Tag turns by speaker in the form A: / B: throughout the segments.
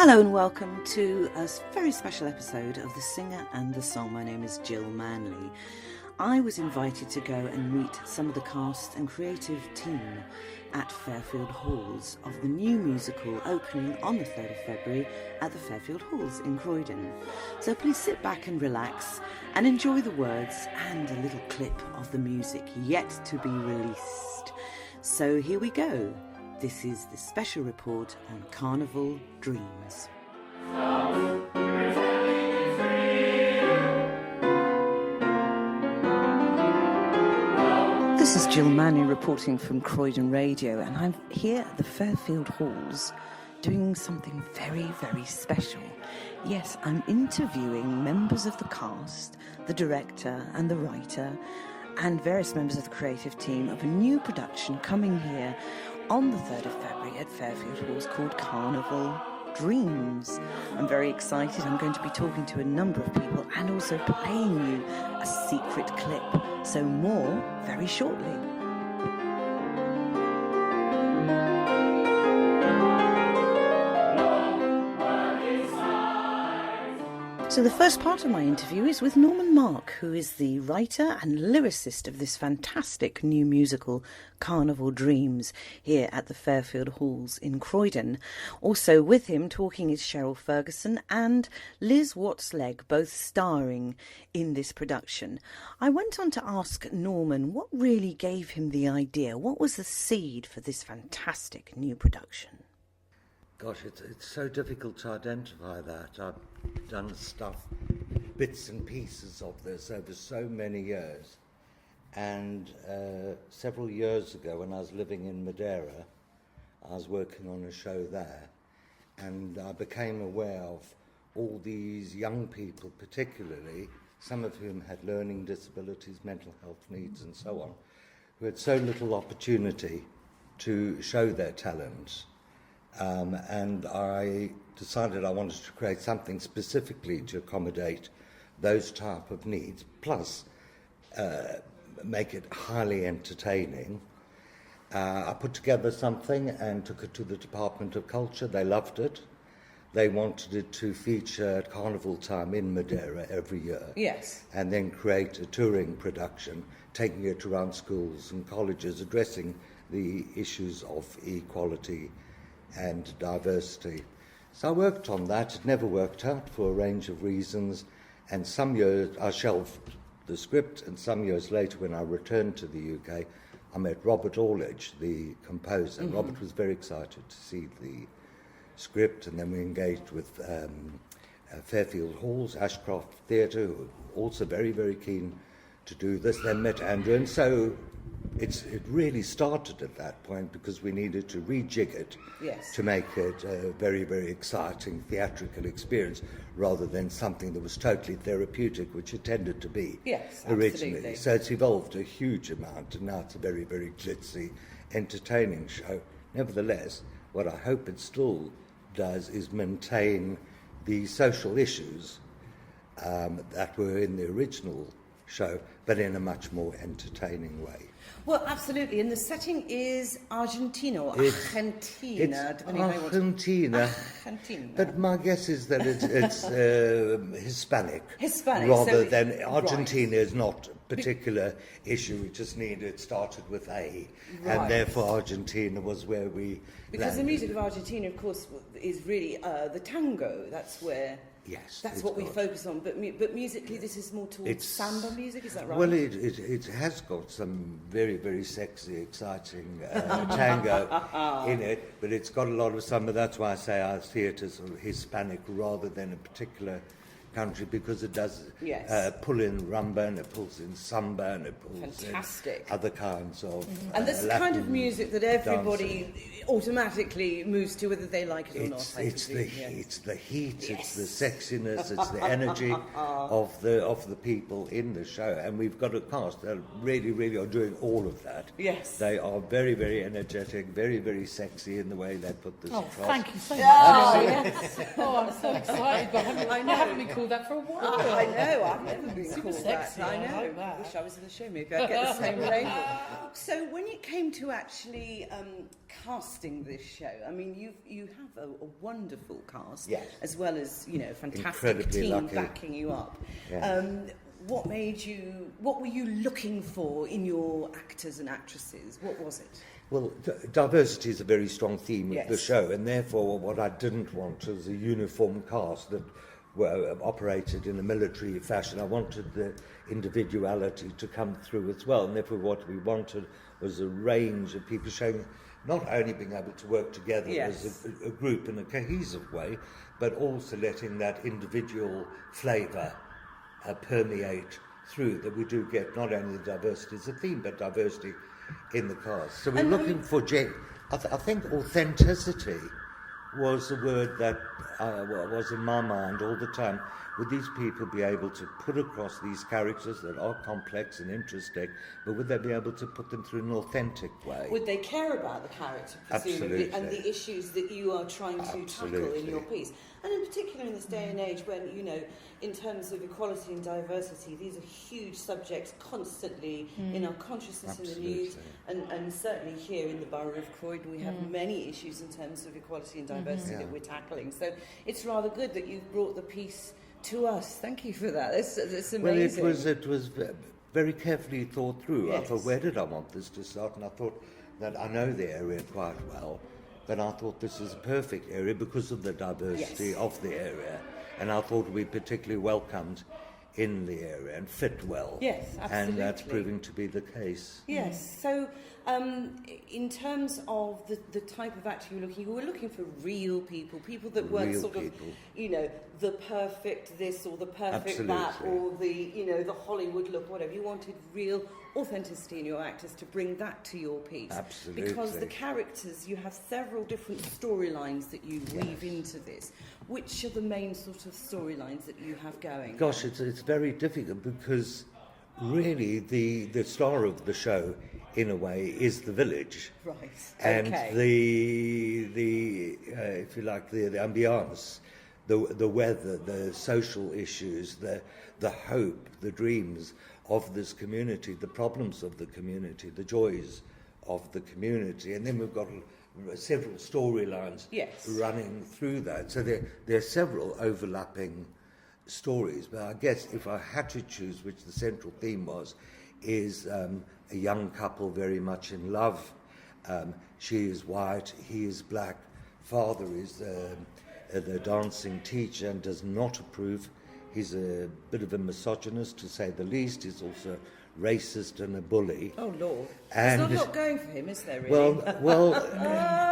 A: Hello and welcome to a very special episode of The Singer and the Song. My name is Gill Manley. I was invited to go and meet some of the cast and creative team at Fairfield Halls of the new musical opening on the 3rd of February at the Fairfield Halls in Croydon. So please sit back and relax and enjoy the words and a little clip of the music yet to be released. So here we go. This is the special report on Carnival Dreams. This is Gill Manley reporting from Croydon Radio, and I'm here at the Fairfield Halls doing something very, very special. Yes, I'm interviewing members of the cast, the director and the writer, and various members of the creative team of a new production coming here on the 3rd of February at Fairfield Halls called Carnival Dreams. I'm very excited. I'm going to be talking to a number of people and also playing you a secret clip. So more very shortly. So the first part of my interview is with Norman Mark, who is the writer and lyricist of this fantastic new musical, Carnival Dreams, here at the Fairfield Halls in Croydon. Also with him talking is Cheryl Ferguson and Liz Watts-Legg, both starring in this production. I went on to ask Norman what really gave him the idea. What was the seed for this fantastic new production?
B: Gosh, it's so difficult to identify that. I've done stuff, bits and pieces of this over so many years. And several years ago, when I was living in Madeira, I was working on a show there, and I became aware of all these young people, particularly, some of whom had learning disabilities, mental health needs, and so on, who had so little opportunity to show their talents. And I decided I wanted to create something specifically to accommodate those type of needs, plus make it highly entertaining. I put together something and took it to the Department of Culture. They loved it. They wanted it to feature at carnival time in Madeira every year.
A: Yes.
B: And then create a touring production, taking it around schools and colleges, addressing the issues of equality and diversity. So I worked on that. It never worked out for a range of reasons, and some years I shelved the script, and some years later when I returned to the UK, I met Robert Orledge, the composer. Mm-hmm. Robert was very excited to see the script, and then we engaged with Fairfield Halls, Ashcroft Theatre, who were also very, very keen to do this. Then met Andrew, and so it really started at that point because we needed to rejig it to make it a very, very exciting theatrical experience rather than something that was totally therapeutic, which it tended to be originally. Absolutely. So it's evolved a huge amount, and now it's a very, very glitzy, entertaining show. Nevertheless, what I hope it still does is maintain the social issues that were in the original show, but in a much more entertaining way.
A: Well, absolutely, and the setting is Argentina, or Argentina, depending on
B: Argentina. But my guess is that it's Hispanic. Rather than Argentina is not a particular issue. We just it started with A, and therefore Argentina was where we
A: Because
B: landed.
A: the music of Argentina, of course, is really the tango. That's where...
B: Yes,
A: that's what we focus on, but musically this is more towards samba music, is that right?
B: Well, it has got some very, very sexy, exciting tango in it, but it's got a lot of samba. That's why I say our theatre is Hispanic rather than a particular country, because it does pull in rumba, and it pulls in samba, and it pulls in other kinds of
A: and this
B: Latin
A: kind of music that everybody automatically moves to, whether they like it or not.
B: It's the heat, it's the sexiness, it's the energy of the people in the show, and we've got a cast that really, really are doing all of that.
A: Yes,
B: they are very, very energetic, very, very sexy in the way they put this across.
C: Thank you so much. I'm so excited. But I haven't been called called that for a while.
A: I know, I've never been
C: Super
A: called
C: sexy,
A: that. I know.
C: like that.
A: Wish I was in the show, maybe I'd get the same label. So when it came to actually casting this show, I mean, you have a wonderful cast,
B: Yes.
A: as well as, you know, a fantastic
B: Incredibly
A: team
B: lucky.
A: backing you up.
B: Yes.
A: What were you looking for in your actors and actresses? What was it?
B: Well, diversity is a very strong theme of the
A: Yes.
B: show, and therefore what I didn't want was a uniform cast that operated in a military fashion. I wanted the individuality to come through as well, and therefore what we wanted was a range of people showing not only being able to work together
A: Yes.
B: as a group in a cohesive way, but also letting that individual flavour permeate through, that we do get not only the diversity as a theme, but diversity in the cast. So we're looking for, I think authenticity was the word that was in my mind all the time. Would these people be able to put across these characters that are complex and interesting, but would they be able to put them through an authentic way?
A: Would they care about the character, presumably, and the issues that you are trying to tackle in your piece? And in particular in this day and age when, you know, in terms of equality and diversity, these are huge subjects constantly in our consciousness in the news, and certainly here in the borough of Croydon we have many issues in terms of equality and diversity that we're tackling. So it's rather good that you've brought the piece to us. Thank you for that. It's amazing.
B: Well, it was very carefully thought through.
A: Yes.
B: I thought, where did I want this to start? And I thought that I know the area quite well, but I thought this is a perfect area because of the diversity of the area, and I thought we'd be particularly welcomed in the area and fit well.
A: Yes, absolutely.
B: And that's proving to be the case.
A: Yes. So, in terms of the type of actor you were looking for real people that weren't
B: Real
A: sort of,
B: people.
A: you know, the perfect this or the perfect
B: Absolutely.
A: that, or the, you know, the Hollywood look, whatever. You wanted real authenticity in your actors to bring that to your piece.
B: Absolutely.
A: Because the characters, you have several different storylines that you weave into this. Which are the main sort of storylines that you have going?
B: Gosh, it's very difficult because really the star of the show, in a way, is the village.
A: Right.
B: And
A: okay.
B: the if you like, the ambiance, the weather, the social issues, the hope, the dreams of this community, the problems of the community, the joys of the community, and then we've got several storylines running through that. So there are several overlapping stories, but I guess if I had to choose which the central theme is a young couple very much in love. She is white, he is black. Father is the dancing teacher and does not approve. He's a bit of a misogynist, to say the least. He's also racist and a bully.
A: Oh, Lord.
B: And
A: there's not a lot going for him, is there, really?
B: Well,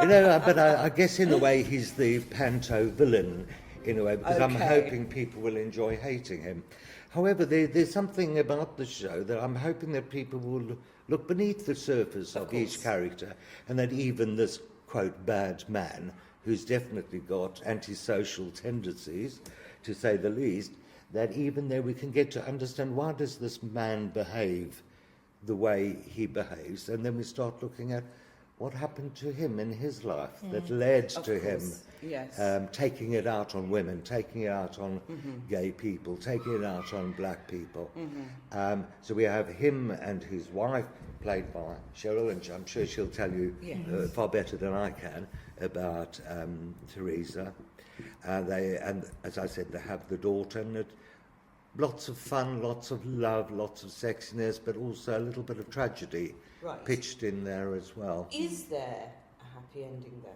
B: you know, but I guess in a way he's the panto villain, in a way, because I'm hoping people will enjoy hating him. However, there's something about the show that I'm hoping that people will look beneath the surface of each character, and that even this, quote, bad man, who's definitely got antisocial tendencies, to say the least, that even there we can get to understand why does this man behave the way he behaves, and then we start looking at what happened to him in his life that led to him taking it out on women, taking it out on gay people, taking it out on black people. So we have him and his wife, played by Cheryl, and I'm sure she'll tell you far better than I can about Teresa. And as I said, they have the daughter, and lots of fun, lots of love, lots of sexiness, but also a little bit of tragedy pitched in there as well.
A: Is there a happy ending, though?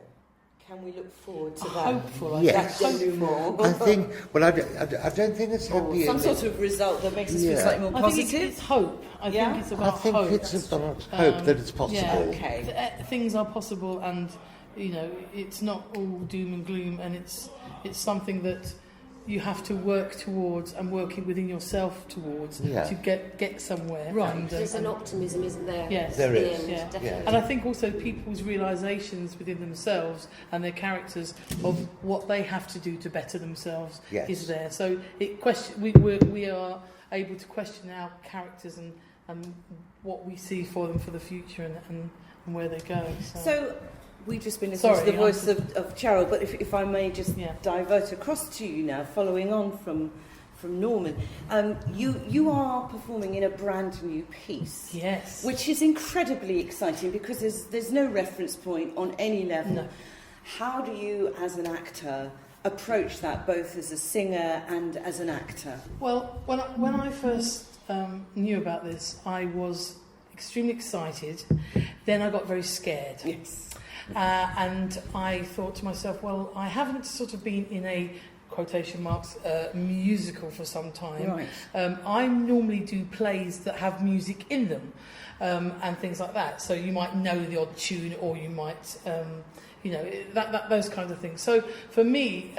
A: Can we look forward to that?
C: Hopeful,
B: yes. I think, well, I don't think it's happy.
A: Some sort of result that makes us feel slightly more positive.
C: I think it's hope. I think it's about hope.
B: I think it's about hope that it's possible.
C: Yeah.
A: Okay.
C: Things are possible, and you know, it's not all doom and gloom, and it's something that you have to work towards and working within yourself towards to get somewhere.
D: Right.
C: And,
D: There's an optimism, isn't there?
C: Yes,
B: there is.
C: Yeah.
D: Definitely.
C: And I think also people's realisations within themselves and their characters of what they have to do to better themselves is there. So we are able to question our characters and what we see for them for the future and where they go.
A: So we've just been listening to the voice of Cheryl, but if I may just divert across to you now, following on from Norman. You are performing in a brand new piece.
C: Yes.
A: Which is incredibly exciting because there's no reference point on any level.
C: No.
A: How do you, as an actor, approach that both as a singer and as an actor?
C: Well, when I first knew about this, I was extremely excited. Then I got very scared.
A: Yes.
C: And I thought to myself, well, I haven't sort of been in a quotation marks musical for some time.
A: Right.
C: I normally do plays that have music in them and things like that. So you might know the odd tune, or you might, those kinds of things. So for me,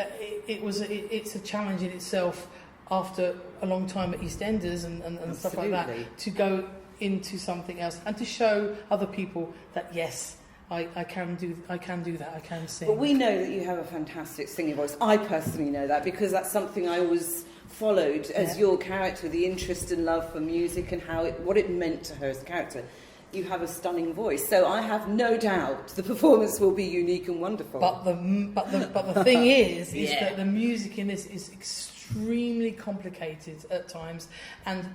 C: it's a challenge in itself after a long time at EastEnders and stuff like that, to go into something else and to show other people that yes, I can do that. I can sing.
A: But we know that you have a fantastic singing voice. I personally know that because that's something I always followed as your character, the interest and love for music and what it meant to her as a character. You have a stunning voice, so I have no doubt the performance will be unique and wonderful.
C: But the thing is that the music in this is extremely complicated at times, and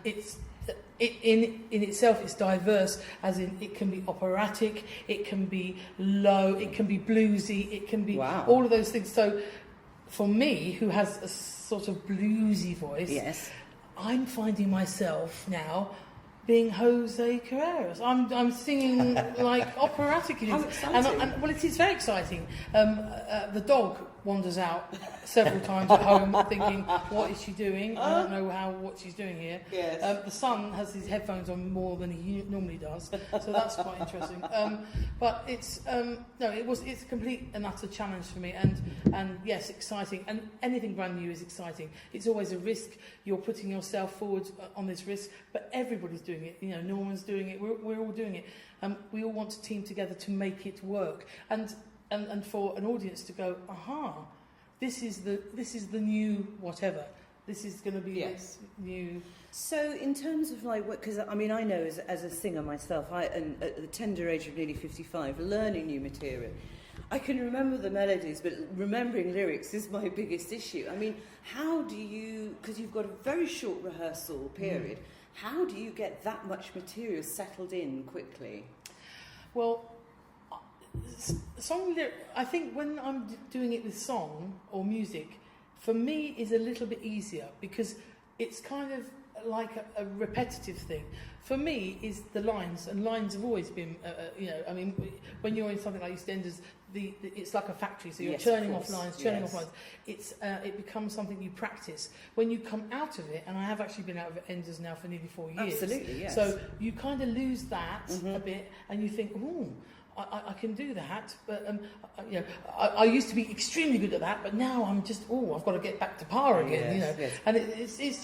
C: in itself it's diverse, as in it can be operatic, it can be low, it can be bluesy, it can be all of those things. So for me, who has a sort of bluesy voice, I'm finding myself now being Jose Carreras. I'm singing like operatic.
A: How exciting.
C: And well, it is very exciting. The dog wanders out several times at home thinking, what is she doing? I don't know what she's doing here.
A: Yes.
C: The son has his headphones on more than he normally does, so that's quite interesting. But it's it's a complete and utter challenge for me, and yes, exciting. And anything brand new is exciting. It's always a risk. You're putting yourself forward on this risk, but everybody's doing it. You know, Norman's doing it. We're all doing it. We all want to team together to make it work, and for an audience to go, aha, this is the new whatever. This is going to be new.
A: So in terms of because I mean I know as a singer myself, and at the tender age of nearly 55, learning new material, I can remember the melodies, but remembering lyrics is my biggest issue. I mean, how do you, because you've got a very short rehearsal period, how do you get that much material settled in quickly?
C: Well, I think when I'm doing it with song or music, for me is a little bit easier because it's kind of like a repetitive thing. For me is the lines, and lines have always been, I mean, when you're in something like EastEnders, it's like a factory, so you're churning off lines. It becomes something you practice. When you come out of it, and I have actually been out of Enders now for nearly 4 years.
A: Absolutely, yes.
C: So you kind of lose that a bit, and you think, ooh, I can do that, but I used to be extremely good at that, but now I'm just I've got to get back to par again,
A: Yes.
C: And it's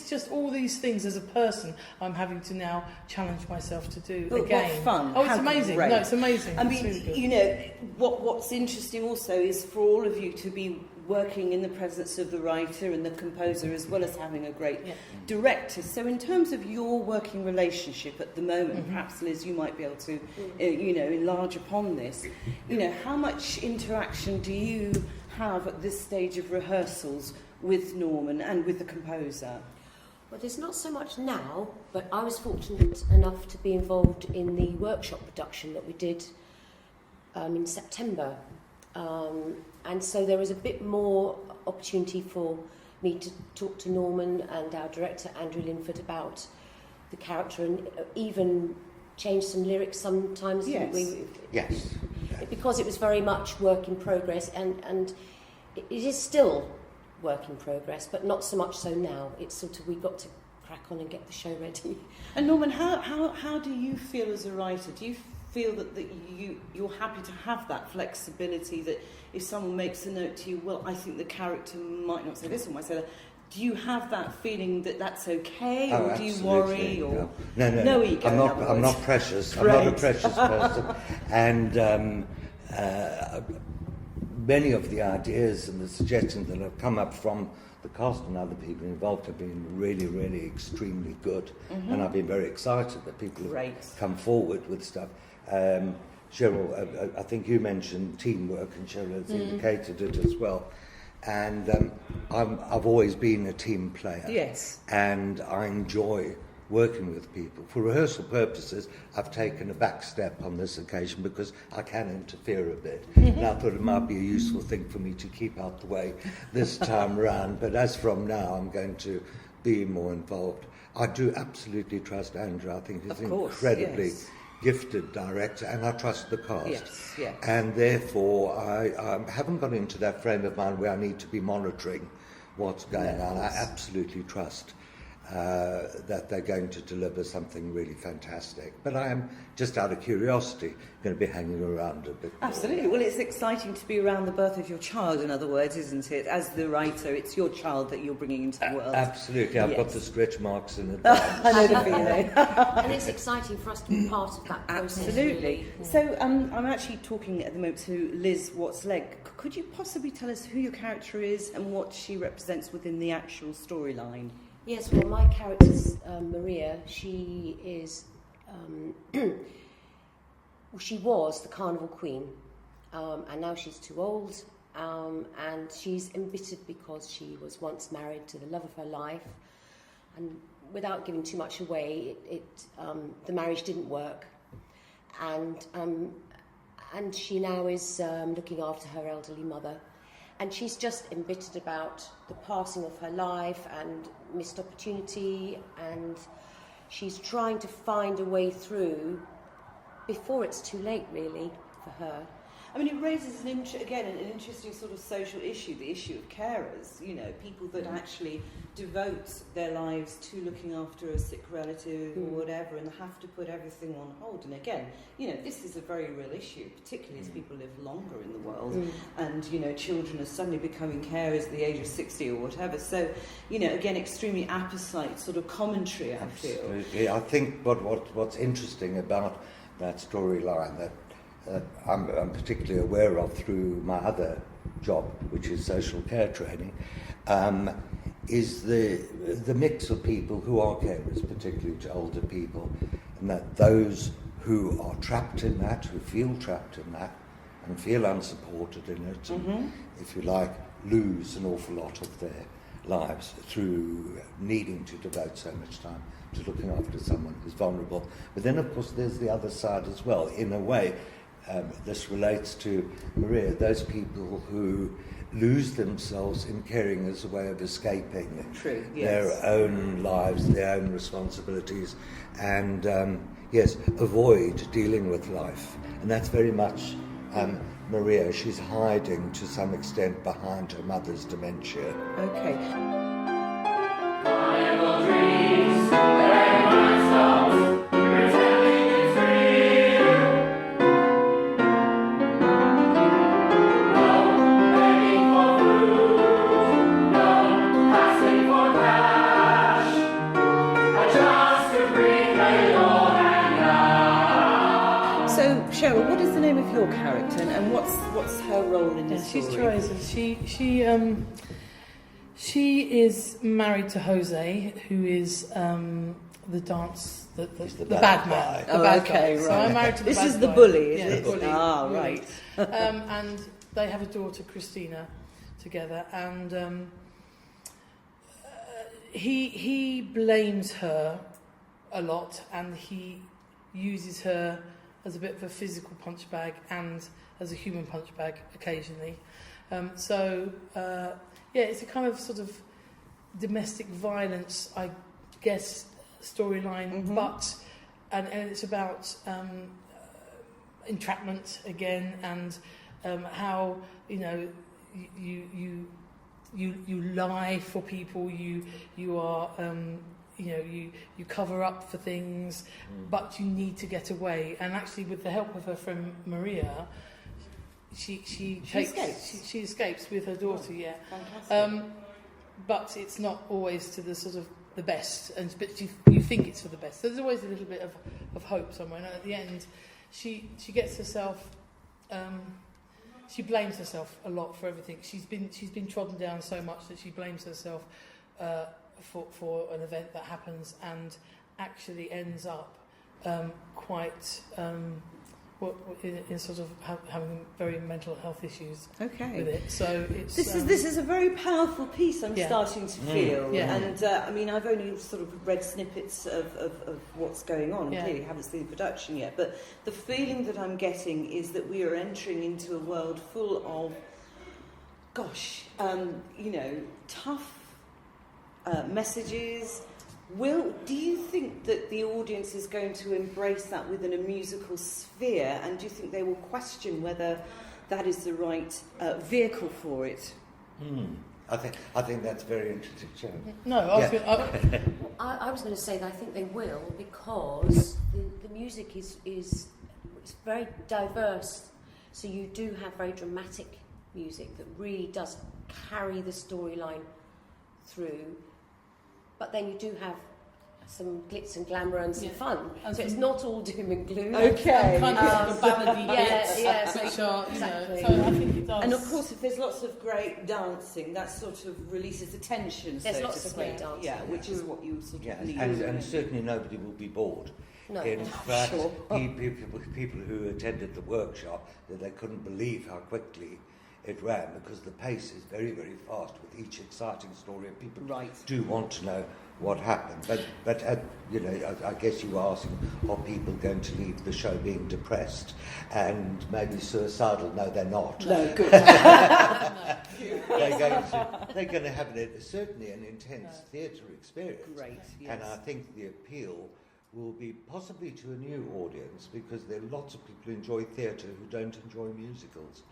C: just all these things as a person I'm having to now challenge myself to do again.
A: What fun!
C: Oh, it's amazing!
A: Great.
C: No, it's amazing.
A: I mean,
C: it's really good.
A: What's interesting also is for all of you to be working in the presence of the writer and the composer, as well as having a great director. So in terms of your working relationship at the moment, perhaps Liz, you might be able to, enlarge upon this. How much interaction do you have at this stage of rehearsals with Norman and with the composer?
D: Well, there's not so much now, but I was fortunate enough to be involved in the workshop production that we did in September. And so there was a bit more opportunity for me to talk to Norman and our director, Andrew Linford, about the character and even change some lyrics sometimes.
B: Yes.
D: Because it was very much work in progress, and it is still work in progress, but not so much so now. It's sort of, we got to crack on and get the show ready.
A: And Norman, how do you feel as a writer? Do you feel that you're happy to have that flexibility, that if someone makes a note to you, well, I think the character might not say this or might say that, do you have that feeling that that's okay, or do you worry? Or no ego.
B: I'm not precious. I'm not a precious person. And many of the ideas and the suggestions that have come up from the cast and other people involved have been really, really extremely good. And I've been very excited that people have come forward with stuff. Cheryl, I think you mentioned teamwork, and Cheryl has indicated it as well. and I've always been a team player.
A: Yes.
B: And I enjoy working with people. For rehearsal purposes, I've taken a back step on this occasion because I can interfere a bit. And I thought it might be a useful thing for me to keep out the way this time round. But as from now, I'm going to be more involved. I do absolutely trust Andrew. I think he's an incredibly gifted director, and I trust the cast.
A: Yes, yes.
B: And therefore, I haven't got into that frame of mind where I need to be monitoring what's going on. I absolutely trust that they're going to deliver something really fantastic. But I am, just out of curiosity, going to be hanging around a bit more.
A: Absolutely. Well, it's exciting to be around the birth of your child, in other words, isn't it? As the writer, it's your child that you're bringing into the world.
B: Absolutely. I've got the stretch marks in advance.
A: I know the feeling.
D: And it's exciting for us to be part of that process.
A: Absolutely.
D: Really.
A: So I'm actually talking at the moment to Liz Watts-Legg. Could you possibly tell us who your character is and what she represents within the actual storyline?
D: Yes, well, my character's Maria. She is, she was the carnival queen, and now she's too old, and she's embittered because she was once married to the love of her life, and without giving too much away, the marriage didn't work, and she now is looking after her elderly mother. And she's just embittered about the passing of her life and missed opportunity, and she's trying to find a way through before it's too late, really, for her.
A: I mean, it raises an interesting sort of social issue, the issue of carers, you know, people that actually devote their lives to looking after a sick relative or whatever, and have to put everything on hold. And again, you know, this is a very real issue, particularly as people live longer in the world, and, you know, children are suddenly becoming carers at the age of 60 or whatever. So, you know, again, extremely apposite sort of commentary, I feel.
B: Absolutely. I think what's interesting about that storyline that I'm particularly aware of through my other job, which is social care training, is the mix of people who are carers, particularly to older people, and that those who are trapped in that, who feel trapped in that, and feel unsupported in it, and, if you like, lose an awful lot of their lives through needing to devote so much time to looking after someone who's vulnerable. But then, of course, there's the other side as well. In a way, this relates to Maria, those people who lose themselves in caring as a way of escaping their own lives, their own responsibilities, and avoid dealing with life. And that's very much Maria. She's hiding to some extent behind her mother's dementia.
A: Okay. Cheryl, what is the name of your character, and what's her role in this story?
C: She's Teresa. She is married to Jose, who is the dance the bad man.
A: Oh,
C: bad
A: okay,
C: guy.
A: right.
C: So I'm married to the
A: this
C: bad
A: is the
C: guy.
A: bully, is
C: yeah,
A: it?
C: The bully.
A: Ah, right.
C: And they have a daughter, Christina, together, and he blames her a lot, and he uses her as a bit of a physical punch bag and as a human punch bag occasionally. It's a kind of sort of domestic violence, I guess, storyline, but and it's about entrapment again, and how, you know, you lie for people, you are you cover up for things, but you need to get away. And actually, with the help of her friend Maria, she escapes with her daughter. Yeah,
A: fantastic.
C: But it's not always to the sort of the best, but you think it's for the best. So there's always a little bit of hope somewhere. And at the end, she gets herself. She blames herself a lot for everything. She's been trodden down so much that she blames herself for an event that happens, and actually ends up quite in sort of having very mental health issues
A: Okay.
C: with it. So it's
A: This is a very powerful piece. I'm
C: Yeah.
A: starting to feel,
C: Yeah.
A: and I mean, I've only sort of read snippets of what's going on.
C: Yeah.
A: Clearly, haven't seen the production yet, but the feeling that I'm getting is that we are entering into a world full of, gosh, tough messages. Do you think that the audience is going to embrace that within a musical sphere, and do you think they will question whether that is the right vehicle for it?
B: I think that's very interesting, Sharon.
C: no.
D: I was going to say that I think they will, because the music is it's very diverse. So you do have very dramatic music that really does carry the storyline through. But then you do have some glitz and glamour and some fun.
C: And
D: so it's not all doom and gloom.
A: Okay.
C: Kind of the ballady bits,
D: yeah,
C: which are,
D: exactly.
C: so I think it does.
A: And of course, if there's lots of great dancing, that sort of releases the tension.
D: There's
A: so
D: lots
A: to
D: of great
A: speak.
D: dancing.
A: Yeah, which is what you sort of need.
B: And certainly nobody will be bored.
D: No.
B: In fact,
A: Sure.
B: people who attended the workshop, that they couldn't believe how quickly it ran, because the pace is very, very fast with each exciting story, and people do want to know what happened. But I guess you were asking, are people going to leave the show being depressed and maybe suicidal? No, they're not.
A: No, good.
B: They're going to have certainly an intense theatre experience.
A: Great, yes.
B: And I think the appeal will be possibly to a new audience, because there are lots of people who enjoy theatre who don't enjoy musicals.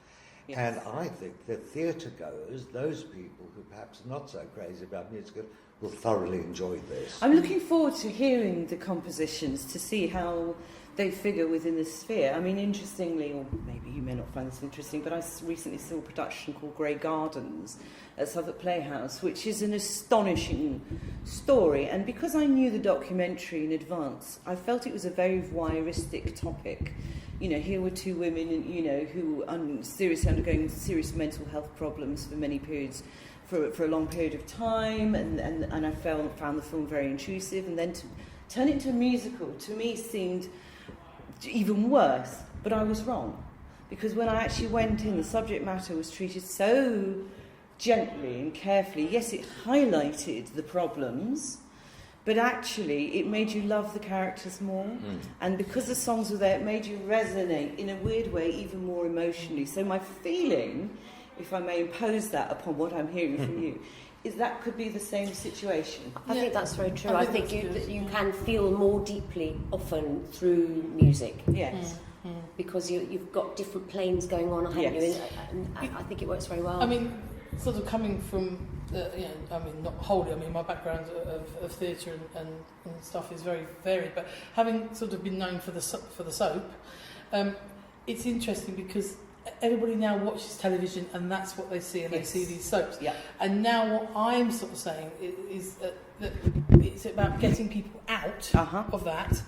A: Yes.
B: And I think that theatre goers, those people who perhaps are not so crazy about musicals, will thoroughly enjoy this.
A: I'm looking forward to hearing the compositions to see how they figure within the sphere. I mean, interestingly, or maybe you may not find this interesting, but I recently saw a production called Grey Gardens at Southwark Playhouse, which is an astonishing story. And because I knew the documentary in advance, I felt it was a very voyeuristic topic. You know, here were two women, who were seriously undergoing serious mental health problems for many periods, for a long period of time, and I found the film very intrusive. And then to turn it into a musical, to me, seemed even worse. But I was wrong, because when I actually went in, the subject matter was treated so gently and carefully. Yes, it highlighted the problems, but actually it made you love the characters more. And because the songs were there, it made you resonate in a weird way even more emotionally. So my feeling, if I may impose that upon what I'm hearing from you, is that could be the same situation.
D: I think that's very true. I think you can feel more deeply often through music.
A: Yes.
D: Because you've got different planes going on, haven't you? And I think it works very well.
C: I mean, sort of coming from, not wholly, my background of theatre and stuff is very varied, but having sort of been known for the soap, it's interesting because everybody now watches television and that's what they see, and they see these soaps.
A: Yeah.
C: And now what I'm sort of saying is that it's about getting people out of that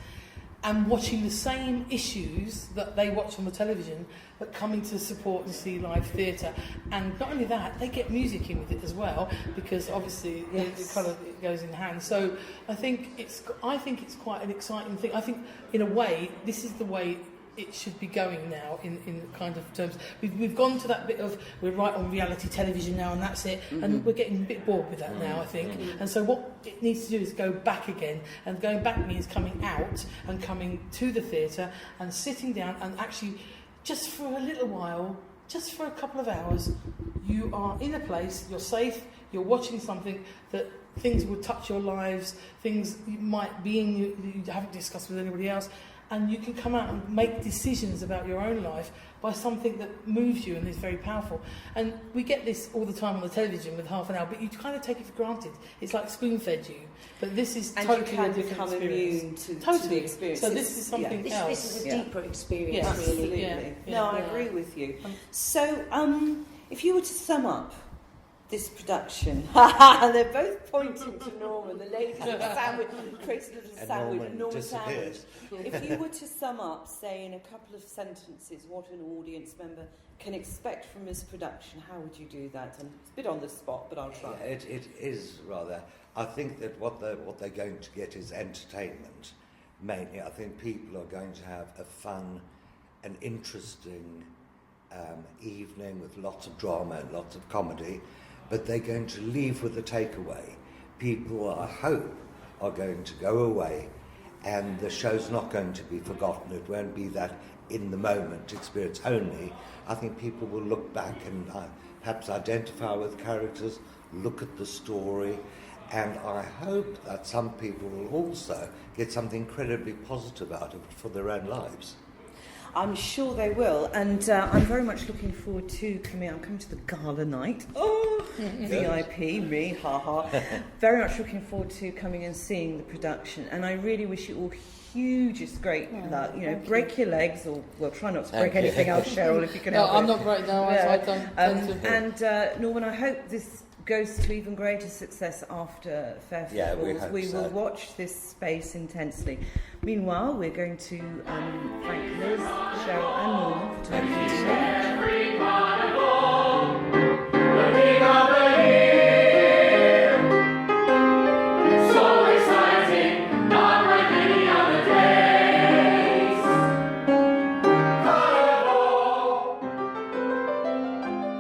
C: and watching the same issues that they watch on the television, but coming to support and see live theatre. And not only that, they get music in with it as well, because obviously it goes in hand. So I think it's quite an exciting thing. I think in a way this is the way it should be going now in kind of terms. We've gone to that bit of we're right on reality television now and that's it, and we're getting a bit bored with that now, I think. And so what it needs to do is go back again, and going back means coming out and coming to the theatre and sitting down and actually just for a little while, just for a couple of hours, you are in a place, you're safe, you're watching something that things will touch your lives, things you might be in you haven't discussed with anybody else. And you can come out and make decisions about your own life by something that moves you and is very powerful. And we get this all the time on the television with half an hour, but you kind of take it for granted. It's like spoon-fed you. But this is
A: And
C: totally
A: you can
C: a different
A: become
C: experience.
A: immune to
C: Totally.
A: the experience.
C: So this is something else.
D: This is a deeper experience,
C: Yes.
D: really.
A: Absolutely.
C: Yeah.
A: No, I agree with you. So, if you were to sum up this production, and they're both pointing to Norman, the ladies of the sandwich, created a little sandwich, Norman sandwich. If you were to sum up, say in a couple of sentences, what an audience member can expect from this production, how would you do that? And it's a bit on the spot, but I'll try.
B: Yeah, it is rather. I think that what they're going to get is entertainment, mainly. I think people are going to have a fun an interesting evening with lots of drama and lots of comedy, but they're going to leave with a takeaway. People, I hope, are going to go away, and the show's not going to be forgotten. It won't be that in-the-moment experience only. I think people will look back and perhaps identify with characters, look at the story, and I hope that some people will also get something incredibly positive out of it for their own lives.
A: I'm sure they will, and I'm very much looking forward to coming. I'm coming to the gala night. Oh, VIP, me, ha. Very much looking forward to coming and seeing the production, and I really wish you all hugest great luck. You know, break your legs, or well, try not to break anything else, Cheryl, if you can help it.
C: I'm not great now. I don't.
A: And Norman, I hope this goes to even greater success after Fairfield Halls. We will watch this space intensely. Meanwhile, we're going to thank Liz, Cheryl and Norman for talking today.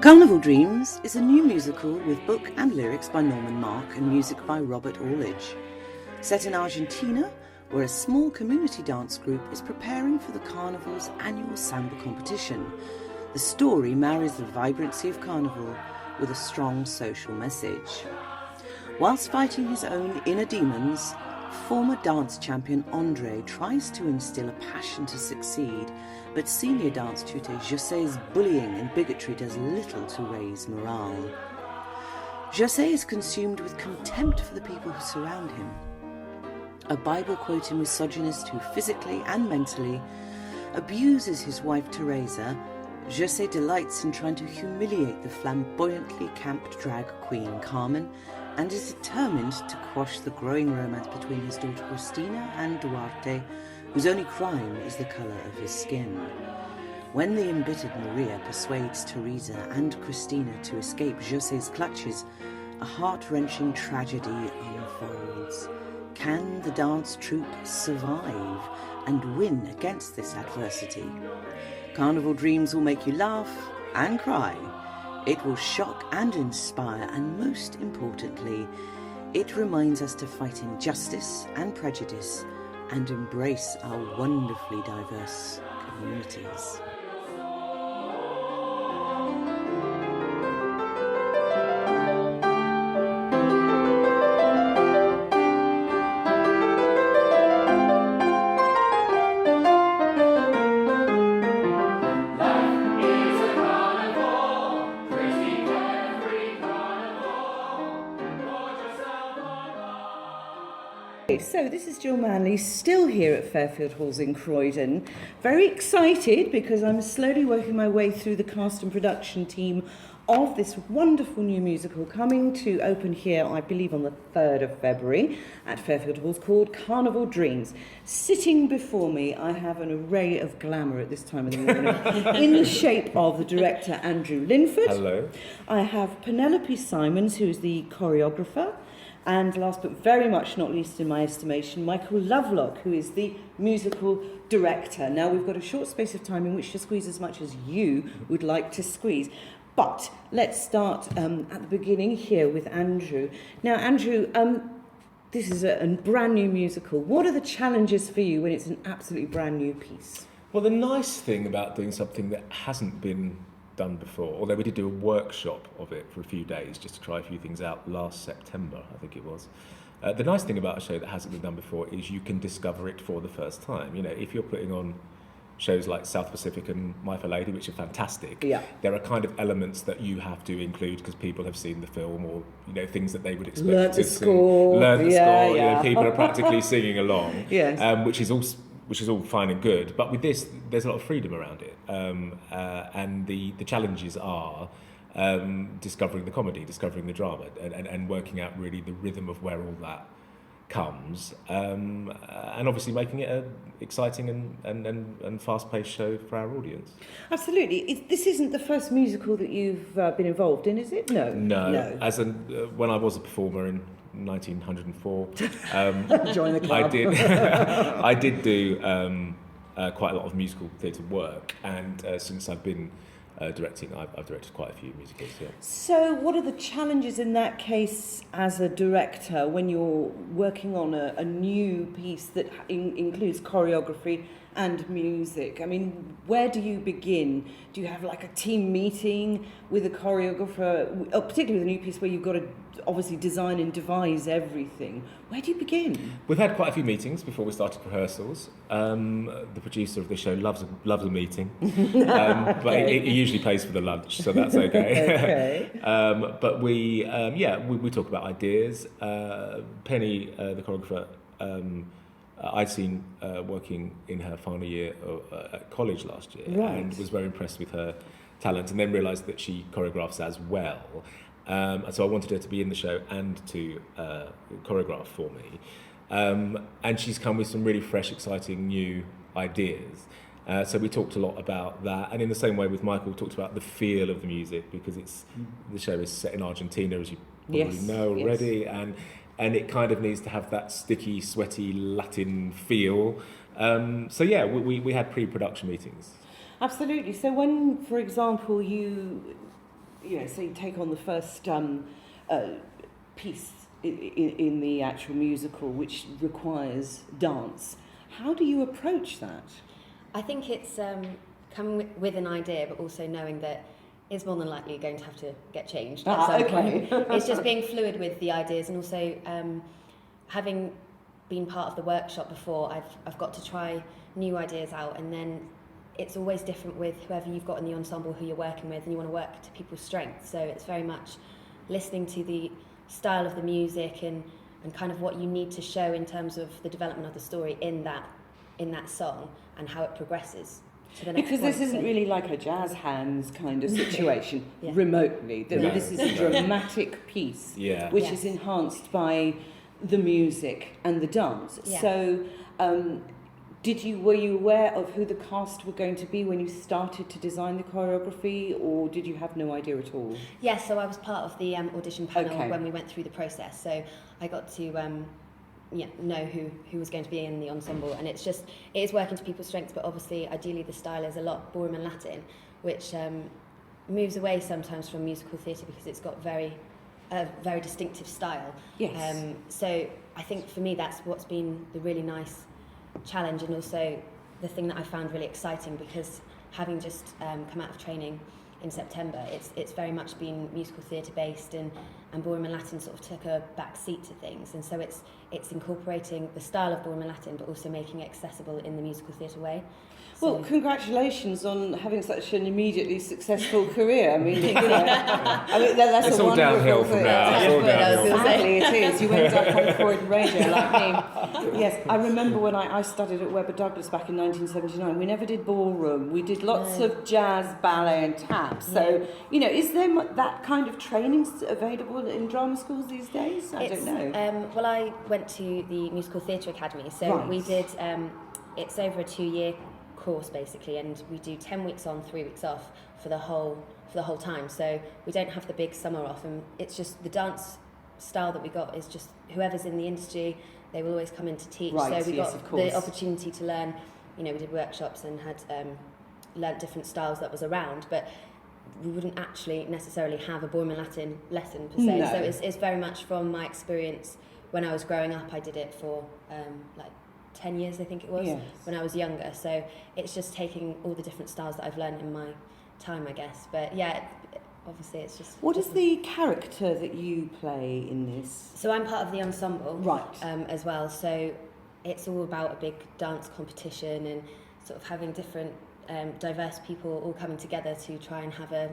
A: Carnival Dreams is a new musical with book and lyrics by Norman Mark and music by Robert Orledge. Set in Argentina, where a small community dance group is preparing for the Carnival's annual samba competition, the story marries the vibrancy of Carnival with a strong social message. Whilst fighting his own inner demons, former dance champion Andre tries to instill a passion to succeed, but senior dance tutor José's bullying and bigotry does little to raise morale. José is consumed with contempt for the people who surround him. A Bible-quoting misogynist who physically and mentally abuses his wife Teresa, José delights in trying to humiliate the flamboyantly camped drag queen Carmen, and is determined to quash the growing romance between his daughter Cristina and Duarte, whose only crime is the colour of his skin. When the embittered Maria persuades Teresa and Cristina to escape José's clutches, a heart-wrenching tragedy unfolds. Can the dance troupe survive and win against this adversity? Carnival Dreams will make you laugh and cry. It will shock and inspire, and most importantly, it reminds us to fight injustice and prejudice and embrace our wonderfully diverse communities. So this is Gill Manley, still here at Fairfield Halls in Croydon. Very excited because I'm slowly working my way through the cast and production team of this wonderful new musical coming to open here, I believe, on the 3rd of February at Fairfield Halls, called Carnival Dreams. Sitting before me, I have an array of glamour at this time of the morning in the shape of the director Andrew Linford.
E: Hello.
A: I have Penelope Simons, who's the choreographer. And last but very much not least in my estimation, Michael Lovelock, who is the musical director. Now, we've got a short space of time in which to squeeze as much as you would like to squeeze. But let's start at the beginning here with Andrew. Now, Andrew, this is a brand new musical. What are the challenges for you when it's an absolutely brand new piece?
E: Well, the nice thing about doing something that hasn't been done before, although we did do a workshop of it for a few days just to try a few things out last September, I think it was. The nice thing about a show that hasn't been done before is you can discover it for the first time. You know, if you're putting on shows like South Pacific and My Fair Lady, which are fantastic, there are kind of elements that you have to include because people have seen the film, or, you know, things that they would expect
A: Learn
E: to
A: the score.
E: Learn the
A: Yeah,
E: score.
A: yeah.
E: You know, people are practically singing along,
A: Yes.
E: which is all fine and good. But with this, there's a lot of freedom around it, and the challenges are discovering the comedy, discovering the drama, and working out really the rhythm of where all that comes, and obviously making it an exciting and fast-paced show for our audience.
A: Absolutely. This isn't the first musical that you've been involved in, is it? No.
E: As when I was a performer in 1904,
A: join the club.
E: I did do quite a lot of musical theatre work, and since I've been directing, I've directed quite a few musicals. Yeah.
A: So, what are the challenges in that case as a director when you're working on a new piece that includes choreography and music? I mean, where do you begin? Do you have like a team meeting with a choreographer, particularly with a new piece where you've got to obviously design and devise everything? Where do you begin?
E: We've had quite a few meetings before we started rehearsals. The producer of the show loves a meeting, but he usually pays for the lunch, so that's okay. But we talk about ideas. Penny, the choreographer, I'd seen working in her final year at college last year, and was very impressed with her talent, and then realised that she choreographs as well. And so I wanted her to be in the show and to choreograph for me. And she's come with some really fresh, exciting new ideas. So we talked a lot about that. And in the same way with Michael, we talked about the feel of the music, because the show is set in Argentina, as you probably know already. And it kind of needs to have that sticky, sweaty Latin feel. We had pre-production meetings. Absolutely.
A: So when, for example, so you take on the first piece in the actual musical, which requires dance, how do you approach that?
F: I think it's coming with an idea, but also knowing that it's more than likely going to have to get changed at some point. It's just being fluid with the ideas, and also having been part of the workshop before, I've got to try new ideas out, and then it's always different with whoever you've got in the ensemble who you're working with, and you want to work to people's strengths. So it's very much listening to the style of the music and kind of what you need to show in terms of the development of the story in that song and how it progresses to the next
A: Because this isn't really like a jazz hands kind of situation remotely. This is a dramatic piece which is enhanced by the music and the dance. Yeah. So were you aware of who the cast were going to be when you started to design the choreography, or did you have no idea at all?
F: Yes, so I was part of the audition panel when we went through the process. So I got to know who was going to be in the ensemble, and it is working to people's strengths, but obviously ideally the style is a lot ballroom and Latin, which moves away sometimes from musical theatre because it's got a very distinctive style. Yes. So I think for me that's what's been the really nice challenge, and also the thing that I found really exciting, because having just come out of training in September, it's very much been musical theatre based, and ballroom and Latin sort of took a back seat to things, and so it's incorporating the style of ballroom and Latin but also making it accessible in the musical theatre way.
A: Well, congratulations on having such an immediately successful career. I mean, that's
E: it's
A: a
E: all downhill from now. It's all downhill.
A: Sadly, it is. You end up on Croydon Radio like me. Yes, I remember when I studied at Webber Douglas back in 1979. We never did ballroom. We did lots of jazz, ballet, and tap. So, is there that kind of training available in drama schools these days? I don't know.
F: Well, I went to the Musical Theatre Academy, so we did. It's over a 2-year course basically, and we do 10 weeks on, 3 weeks off for the whole time. So we don't have the big summer off, and it's just the dance style that we got is just whoever's in the industry, they will always come in to teach. So we got the opportunity to learn. We did workshops and had learnt different styles that was around, but we wouldn't actually necessarily have a ballroom and Latin lesson per se. No. So it's very much from my experience when I was growing up. I did it for 10 years, I think it was, when I was younger. So it's just taking all the different styles that I've learned in my time, I guess. But obviously it's just...
A: What is the character that you play in this?
F: So I'm part of the ensemble.
A: Right.
F: As well. So it's all about a big dance competition and sort of having different diverse people all coming together to try and have a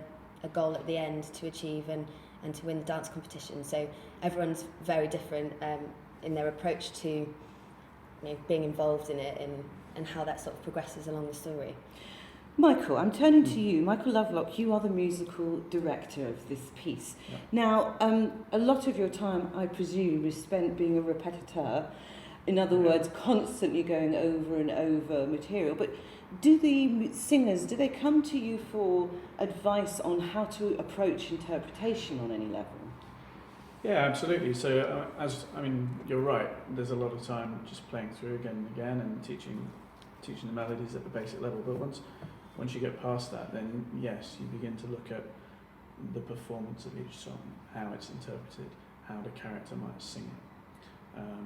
F: goal at the end to achieve and to win the dance competition. So everyone's very different in their approach to being involved in it and how that sort of progresses along the story.
A: Michael, I'm turning to you. Michael Lovelock, you are the musical director of this piece. Yeah. Now, a lot of your time, I presume, is spent being a repetiteur. In other words, constantly going over and over material. But do the singers, do they come to you for advice on how to approach interpretation on any level?
G: Yeah, absolutely. So, you're right. There's a lot of time just playing through again and again and teaching teaching the melodies at the basic level. But once you get past that, then yes, you begin to look at the performance of each song, how it's interpreted, how the character might sing it.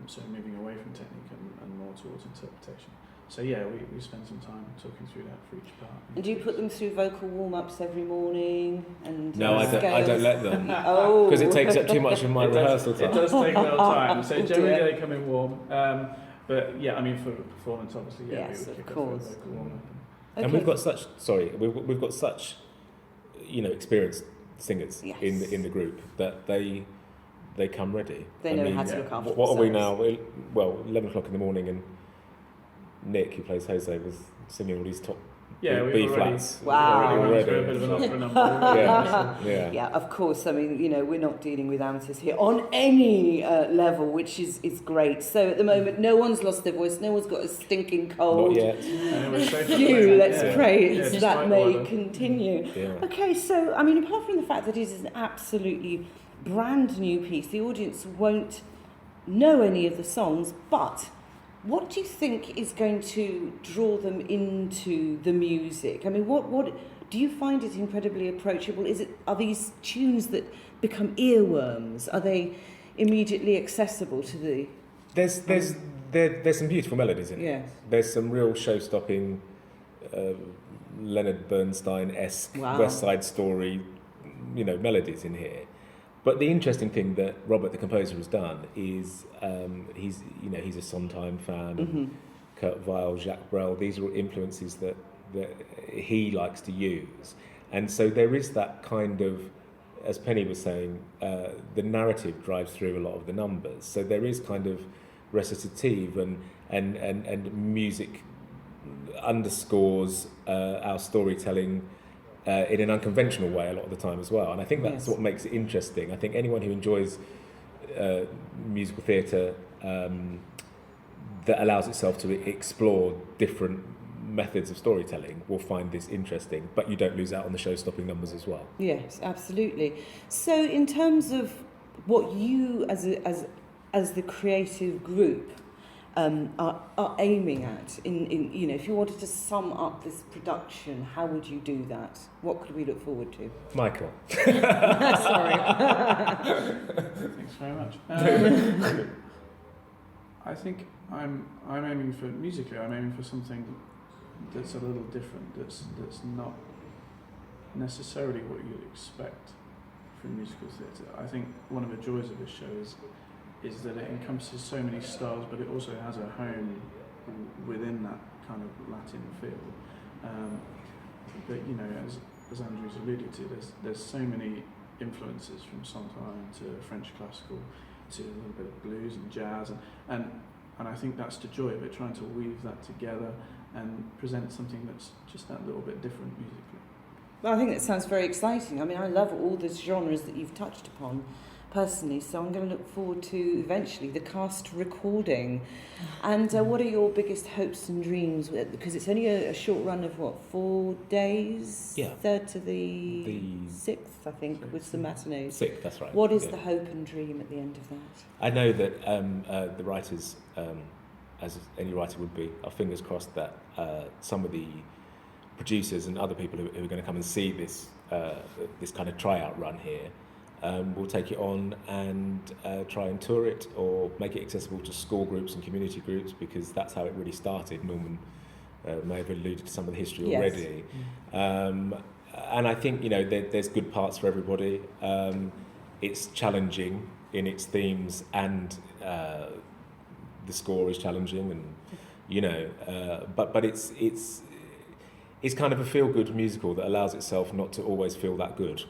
G: So moving away from technique and more towards interpretation. So yeah, we spend some time talking through that for each part.
A: And do you put them through vocal warm-ups every morning? And
E: No, I don't let them.
A: Oh,
E: Because it takes up too much of my rehearsal time.
G: It does take a little time. So
A: Oh,
G: generally
A: dear.
G: they come in warm. But yeah, I mean for performance, obviously, yeah,
A: Yes,
G: we would
A: of
G: kick off with a
A: course.
G: vocal warm-up.
E: And we've got such experienced singers
A: Yes.
E: in the group that they come ready.
A: They know how to look after
E: What are we now?
A: themselves.
E: Well, 11 o'clock in the morning, and Nick, who plays Jose, was singing all these top
G: Yeah,
E: B
G: we've already,
E: flats.
A: Wow.
G: Already run through a bit of an opera number.
E: Yeah.
A: Yeah, of course. I mean, we're not dealing with amateurs here on any level, which is great. So at the moment, no one's lost their voice. No one's got a stinking cold.
E: Not yet.
G: And we're so
A: Phew, let's
G: yeah.
A: pray
G: Yeah,
A: that
G: despite
A: may
G: all the-
A: continue.
E: Yeah.
A: Okay, so, I mean, apart from the fact that it is an absolutely brand new piece, the audience won't know any of the songs, but what do you think is going to draw them into the music? I mean, what do you find it incredibly approachable? Are these tunes that become earworms? Are they immediately accessible to the...
E: There's some beautiful melodies in it.
A: Yes.
E: There's some real show-stopping Leonard Bernstein-esque
A: Wow.
E: West Side Story, melodies in here. But the interesting thing that Robert, the composer, has done is he's a Sondheim fan,
A: Mm-hmm.
E: Kurt Weill, Jacques Brel. These are all influences that he likes to use, and so there is that kind of, as Penny was saying, the narrative drives through a lot of the numbers. So there is kind of recitative and music underscores our storytelling in an unconventional way a lot of the time as well. And I think that's
A: Yes.
E: what makes it interesting. I think anyone who enjoys musical theatre that allows itself to explore different methods of storytelling will find this interesting, but you don't lose out on the show-stopping numbers as well.
A: Yes, absolutely. So in terms of what you as the creative group are aiming at, in if you wanted to sum up this production, how would you do that? What could we look forward to?
E: Michael.
A: Sorry.
G: Thanks very much. I think I'm aiming for musically. I'm aiming for something that's a little different. That's not necessarily what you'd expect from musical theatre. I think one of the joys of this show is that it encompasses so many styles, but it also has a home within that kind of Latin feel. But as Andrew's alluded to, there's so many influences from Sondheim to French classical to a little bit of blues and jazz, and I think that's the joy of it, trying to weave that together and present something that's just that little bit different musically.
A: Well, I think that sounds very exciting. I mean, I love all the genres that you've touched upon personally, so I'm going to look forward to eventually the cast recording. And what are your biggest hopes and dreams? Because it's only a short run of 4 days?
E: Yeah.
A: 3rd to the 6th, I think, with some matinees.
E: 6th, that's right.
A: What is
E: Yeah.
A: the hope and dream at the end of that?
E: I know that the writers, as any writer would be, are fingers crossed that some of the producers and other people who are going to come and see this kind of tryout run here will take it on and try and tour it or make it accessible to school groups and community groups, because that's how it really started. Norman may have alluded to some of the history
A: Yes.
E: already. And I think there's good parts for everybody. It's challenging in its themes, and the score is challenging, and but it's kind of a feel-good musical that allows itself not to always feel that good.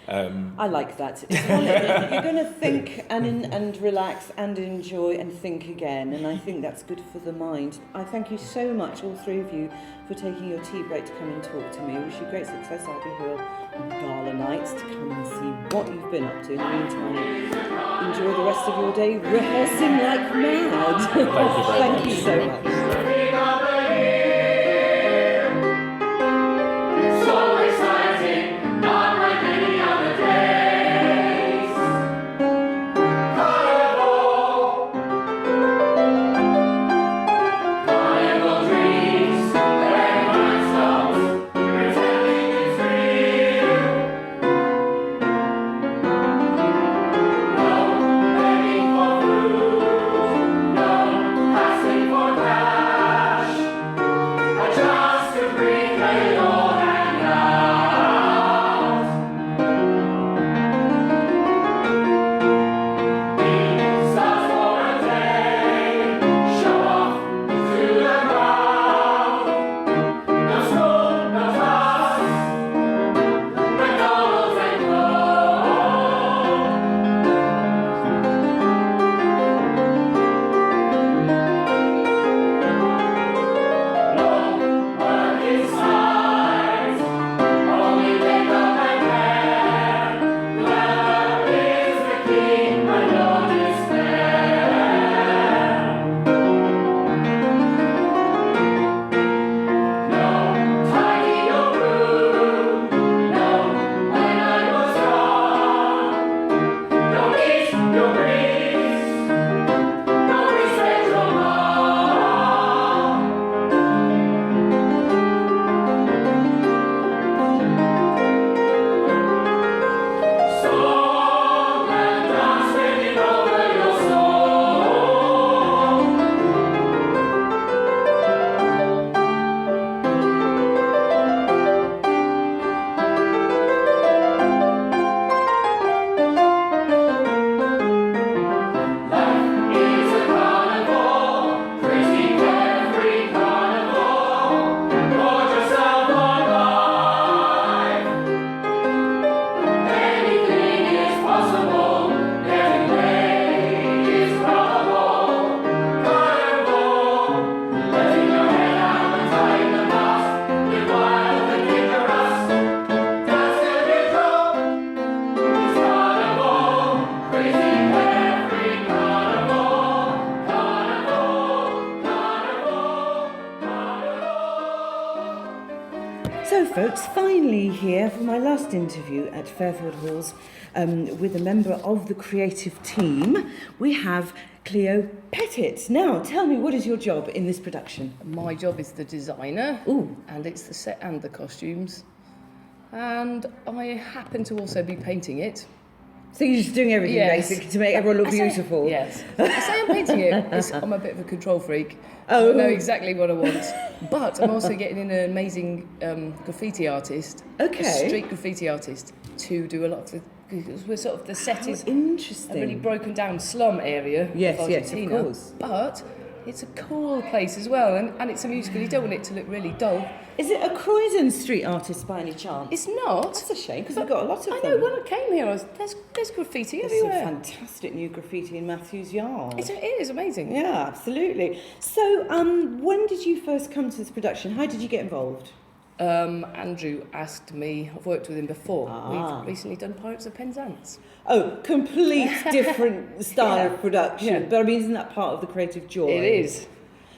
A: I like that. You're going to think and relax and enjoy and think again, and I think that's good for the mind. I thank you so much, all three of you, for taking your tea break to come and talk to me. I wish you great success. I'll be here on gala nights to come and see what you've been up to. In the meantime, enjoy the rest of your day rehearsing like mad.
E: Thank you very
A: Thank you so much.
H: Carnival dream.
A: folks, finally here for my last interview at Fairfield Halls with a member of the creative team. We have Cleo Pettit. Now, tell me, what is your job in this production?
H: My job is the designer.
A: Ooh.
H: And it's the set and the costumes. And I happen to also be painting it.
A: So you're just doing everything,
H: Yes.
A: basically, to make everyone look beautiful?
H: Yes. I say I'm painting it. I'm a bit of a control freak.
A: Oh.
H: I know exactly what I want. But I'm also getting in an amazing graffiti artist,
A: Okay.
H: a street graffiti artist, to do a lot of the... Because we're sort of... The set is
A: Interesting.
H: a really broken down slum area
A: Yes,
H: of
A: yes, of
H: Argentina.
A: course.
H: But it's a cool place as well. And it's a musical. You don't want it to look really dull.
A: Is it a Croydon street artist by any chance?
H: It's not.
A: That's a shame, because we've got a lot of them.
H: I know, when I came here, there's graffiti
A: There's some
H: everywhere.
A: fantastic new graffiti in Matthew's Yard.
H: It is amazing.
A: Yeah, absolutely. So, when did you first come to this production? How did you get involved?
H: Andrew asked me, I've worked with him before.
A: Ah.
H: We've recently done Pirates of Penzance.
A: Oh, complete different style
H: Yeah.
A: of production.
H: Yeah.
A: But I mean, isn't that part of the creative joy?
H: It is.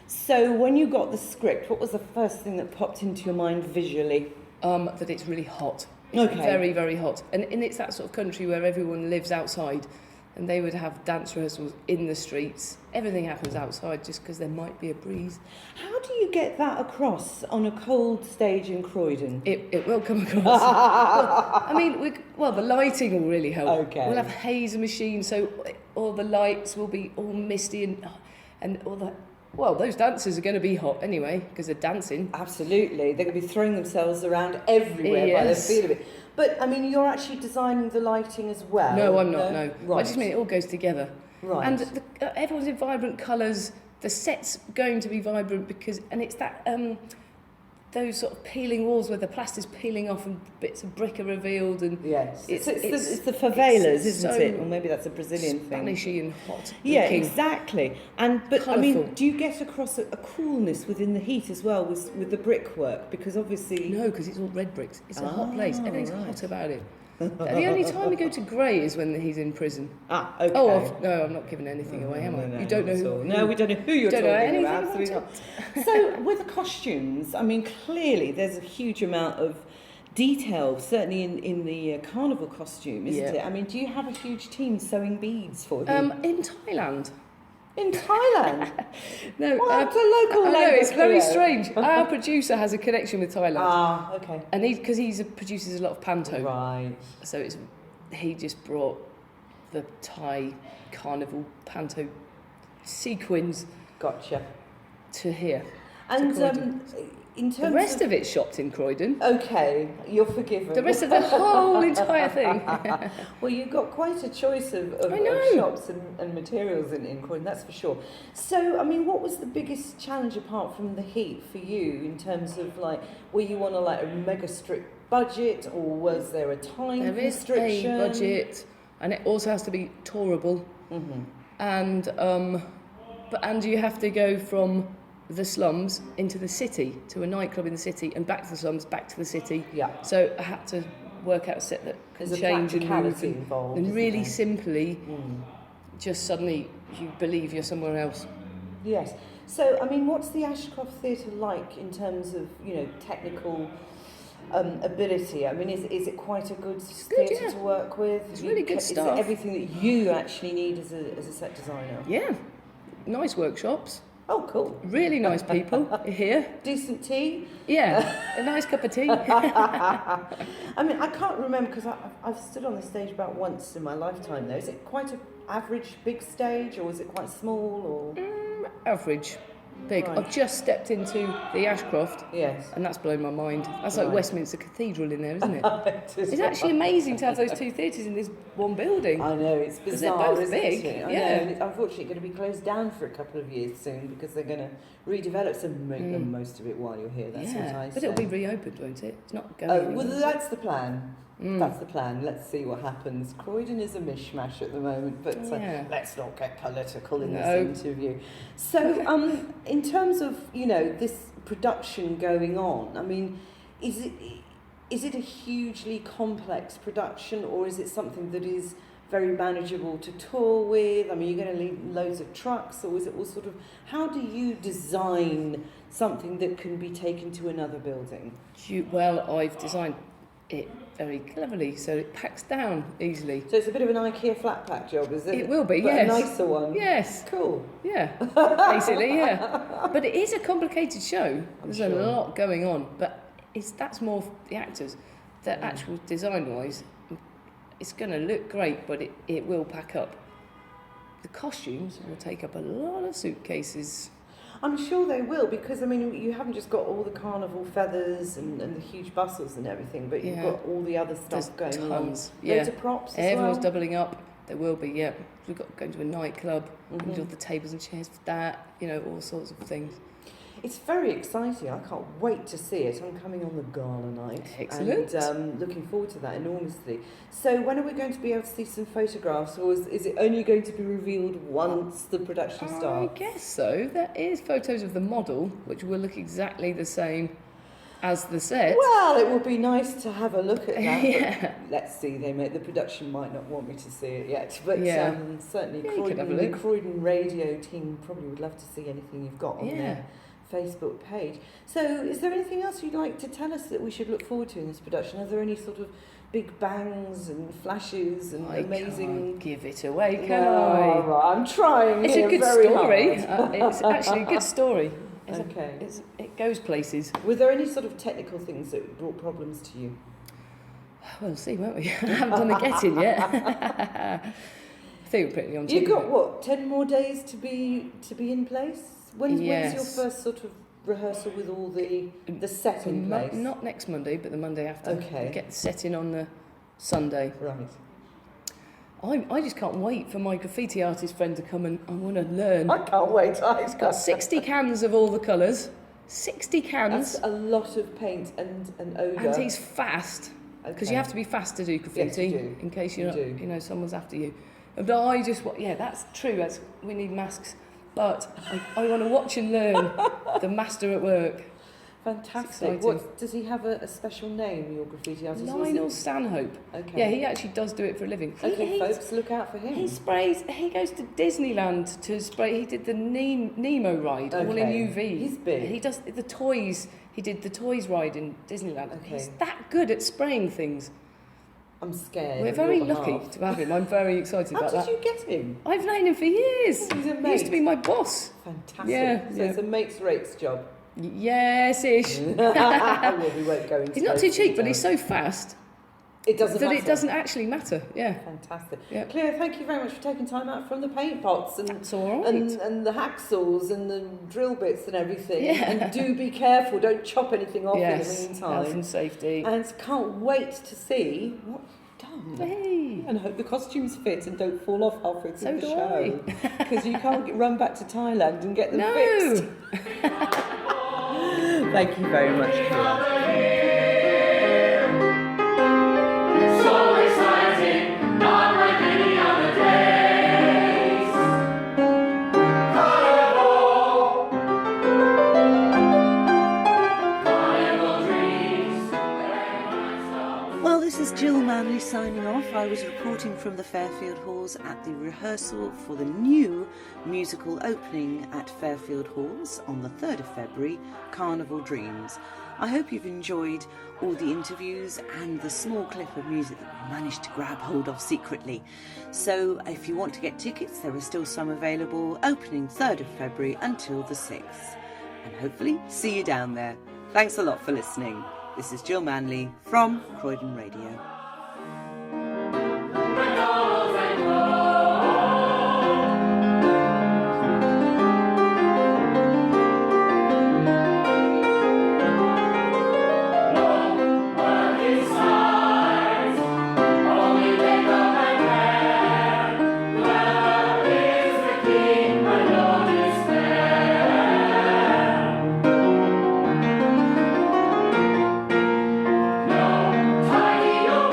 A: So, when you got the script, what was the first thing that popped into your mind visually?
H: That it's really hot. It's
A: Okay.
H: very, very hot. And it's that sort of country where everyone lives outside. And they would have dance rehearsals in the streets. Everything happens outside just because there might be a breeze.
A: How do you get that across on a cold stage in Croydon?
H: It will come across. Well, I mean, the lighting will really help.
A: Okay.
H: We'll have hazer machines, so all the lights will be all misty and all that. Well, those dancers are going to be hot anyway because they're dancing.
A: Absolutely. They're going to be throwing themselves around everywhere by the
H: Yes.
A: feel of it. But, I mean, you're actually designing the lighting as well.
H: No, I'm not. No,
A: Right.
H: I just mean it all goes together.
A: Right.
H: And everyone's in vibrant colours. The set's going to be vibrant and it's that those sort of peeling walls where the plaster's peeling off and bits of brick are revealed and
A: Yes.
H: it's
A: the favelas, isn't
H: so
A: it? Or maybe that's a Brazilian thing.
H: Spanishy and hot.
A: Yeah,
H: looking.
A: exactly. But I mean,
H: Colourful.
A: do you get across a coolness within the heat as well with the brickwork? Because obviously...
H: No, because it's all red bricks. It's a hot place. Everything's
A: right.
H: hot about it. The only time we go to Grey is when he's in prison.
A: Ah, okay.
H: No, I'm not giving anything away, am I?
A: No,
H: you don't know
A: not at
H: who.
A: all. No, we don't know who you're
H: don't know
A: talking
H: anything
A: about.
H: about
A: Absolutely not. So, with the costumes, I mean, clearly there's a huge amount of detail, certainly in the carnival costume, isn't it? I mean, do you have a huge team sewing beads for you?
H: In Thailand.
A: In Thailand?
H: No,
A: What? A local
H: I know,
A: labour
H: it's very
A: Cleo.
H: strange. Our producer has a connection with Thailand.
A: Ah, okay.
H: And because he produces a lot of panto.
A: Right.
H: So he just brought the Thai carnival panto sequins
A: Gotcha.
H: to here.
A: And
H: Croydon.
A: in terms
H: The rest of it's shopped in Croydon.
A: Okay, you're forgiven.
H: The rest of the whole entire thing.
A: Well, you've got quite a choice of
H: I know.
A: shops and materials in Croydon, that's for sure. So, I mean, what was the biggest challenge apart from the heat for you in terms of, like, were you on a mega strict budget, or was there a time
H: There is
A: restriction?
H: a budget, and it also has to be tourable.
A: Mm-hmm.
H: And you have to go from the slums into the city to a nightclub in the city and back to the slums, back to the city.
A: Yeah.
H: So I had to work out a set that can
A: There's a
H: change and move
A: practicality involved,
H: and
A: isn't
H: really
A: there?
H: simply just suddenly you believe you're somewhere else.
A: Yes. So, I mean, what's the Ashcroft Theatre like in terms of, technical ability? I mean, is it quite a good theatre
H: yeah.
A: to work with?
H: It's really good
A: Is
H: stuff.
A: it everything that you actually need as a set designer?
H: Yeah. Nice workshops.
A: Oh, cool.
H: Really nice people here.
A: Decent tea?
H: Yeah. A nice cup of tea.
A: I mean, I can't remember because I've stood on the stage about once in my lifetime, though. Is it quite an average big stage, or is it quite small? Or
H: Average. Big.
A: Right.
H: I've just stepped into the Ashcroft.
A: Yes.
H: And that's blown my mind. That's like
A: Right.
H: Westminster Cathedral in there, isn't it?
A: It is
H: It's actually amazing to have those two theatres in this one building.
A: I know, it's
H: 'Cause they're
A: bizarre,
H: both
A: isn't
H: big,
A: it? I
H: yeah.
A: know, and it's unfortunately going to be closed down for a couple of years soon because they're going to redevelop, so make the most of it while you're here. That's what I say.
H: But it'll be reopened, won't it? It's not going
A: Oh,
H: anywhere.
A: well, that's the plan. That's the plan. Let's see what happens. Croydon is a mishmash at the moment, but
H: Yeah.
A: let's not get political in
H: No.
A: this interview. So, in terms of this production going on, I mean, is it a hugely complex production, or is it something that is very manageable to tour with? I mean, you're going to need loads of trucks, or is it all sort of? How do you design something that can be taken to another building?
H: Well, I've designed it very cleverly so it packs down easily.
A: So it's a bit of an IKEA flat pack job, is it?
H: It will be,
A: but
H: yes.
A: a nicer one?
H: Yes.
A: Cool.
H: Yeah, basically, yeah. But it is a complicated show. There's a lot going on, but that's more for the actors. The actual design-wise, it's going to look great, but it will pack up. The costumes will take up a lot of suitcases.
A: I'm sure they will, because I mean, you haven't just got all the carnival feathers and the huge bustles and everything, but you've got all the other stuff
H: There's
A: going
H: tons.
A: on. Loads of props as
H: Everyone's
A: well.
H: doubling up. There will be, yeah. We've got going to a nightclub, and do all the tables and chairs for that, all sorts of things.
A: It's very exciting. I can't wait to see it. I'm coming on the gala night.
H: Excellent.
A: And looking forward to that enormously. So when are we going to be able to see some photographs, or is it only going to be revealed once the production starts?
H: I guess so. There is photos of the model, which will look exactly the same as the set.
A: Well, it would be nice to have a look at that.
H: Yeah.
A: But let's see. The production might not want me to see it yet, but certainly
H: the
A: Croydon radio team probably would love to see anything you've got on their Facebook page. So is there anything else you'd like to tell us that we should look forward to in this production? Are there any sort of big bangs and flashes and amazing...
H: I can't give it away, can I?
A: Right, I'm trying.
H: It's a good story.
A: Hard.
H: It's actually a good story.
A: Okay.
H: It goes places.
A: Were there any sort of technical things that brought problems to you?
H: We'll see, won't we? I haven't done the getting yet. I think we're pretty on.
A: You've got what, 10 more days to be in place? When's your first sort of rehearsal with all the set in place?
H: Not next Monday, but the Monday after.
A: Okay.
H: We get the set in on the Sunday.
A: Right.
H: I just can't wait for my graffiti artist friend to come, and I want to learn.
A: I can't wait.
H: He's got 60 cans of all the colours. 60 cans.
A: That's a lot of paint and odour.
H: And he's fast. Because you have to be fast to do graffiti.
A: Yes, you do.
H: In case someone's after you. But I just, that's true. We need masks. But I want to watch and learn the master at work.
A: Fantastic. Does he have a special name, your graffiti artist?
H: Lionel Stanhope.
A: Okay.
H: Yeah, he actually does do it for a living.
A: Okay, folks, look out for him.
H: He goes to Disneyland to spray. He did the Nemo ride, all in UV.
A: He's big.
H: He does the toys. He did the toys ride in Disneyland.
A: Okay.
H: He's that good at spraying things.
A: I'm scared.
H: We're very lucky to have him. I'm very excited about that.
A: How did you get him?
H: I've known him for years.
A: He's a mate.
H: He used to be my boss.
A: Fantastic.
H: Yeah,
A: so it's a mate's rates job.
H: Yes-ish.
A: Well, we won't go into
H: He's not too cheap, but he's so fast
A: it doesn't
H: actually matter. Yeah.
A: Fantastic.
H: Yeah.
A: Claire, thank you very much for taking time out from the paint pots and
H: That's all right.
A: and the hacksaws and the drill bits and everything.
H: Yeah.
A: And do be careful. Don't chop anything off in the meantime.
H: Health and safety.
A: And can't wait to see what you've done.
H: Hey.
A: And I hope the costumes fit and don't fall off halfway through
H: So
A: the
H: do
A: show. Because you can't run back to Thailand and get them fixed. Thank you very much, Claire.
I: So exciting, not like any other days. Carnival dreams.
A: Well, this is Gill Manley signing off. I was reporting from the Fairfield Halls at the rehearsal for the new musical opening at Fairfield Halls on the 3rd of February, Carnival Dreams. I hope you've enjoyed all the interviews and the small clip of music that we managed to grab hold of secretly. So if you want to get tickets, there are still some available, opening 3rd of February until the 6th. And hopefully see you down there. Thanks a lot for listening. This is Gill Manley from Croydon Radio.
I: Tidy your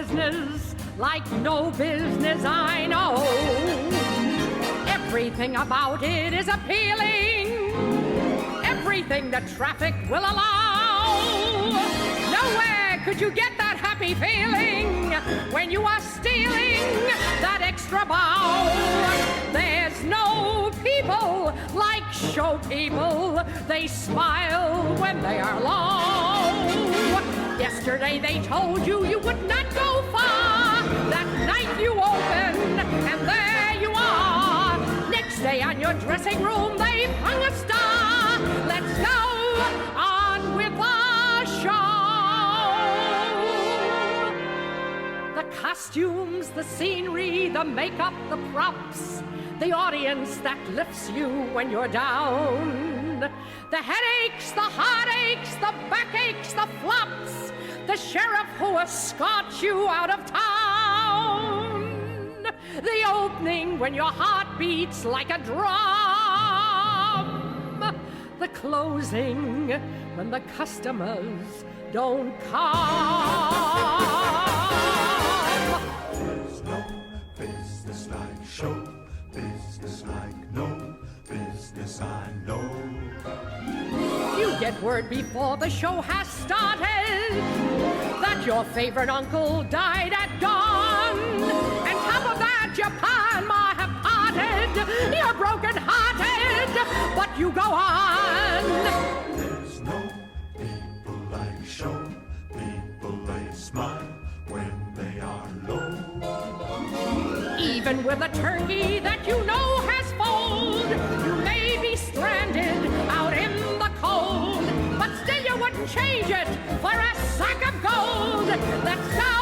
J: business like no business I know. Everything about it is appealing, everything the traffic will allow. Nowhere could you get that happy feeling when you are stealing that extra bow. There's no people like show people. They smile when they are low. Yesterday they told you you would not go far. That night you open and there you are. Next day on your dressing room they've hung a star. Let's go on with the show. The costumes, the scenery, the makeup, the props, the audience that lifts you when you're down. The headaches, the heartaches, the backaches, the flops, the sheriff who escorts you out of town. The opening when your heart beats like a drum. The closing when the customers don't come.
I: There's no business like show business like no business I know.
J: You get word before the show has started that your favorite uncle died at dawn. And top of that, your pa and ma have parted. You're broken-hearted, but you go on.
I: There's no people like show people, they smile when they are low.
J: Even with a turkey that you know has foaled, you may be stranded out in the cold, but still you wouldn't change it for a sack of gold. Let's go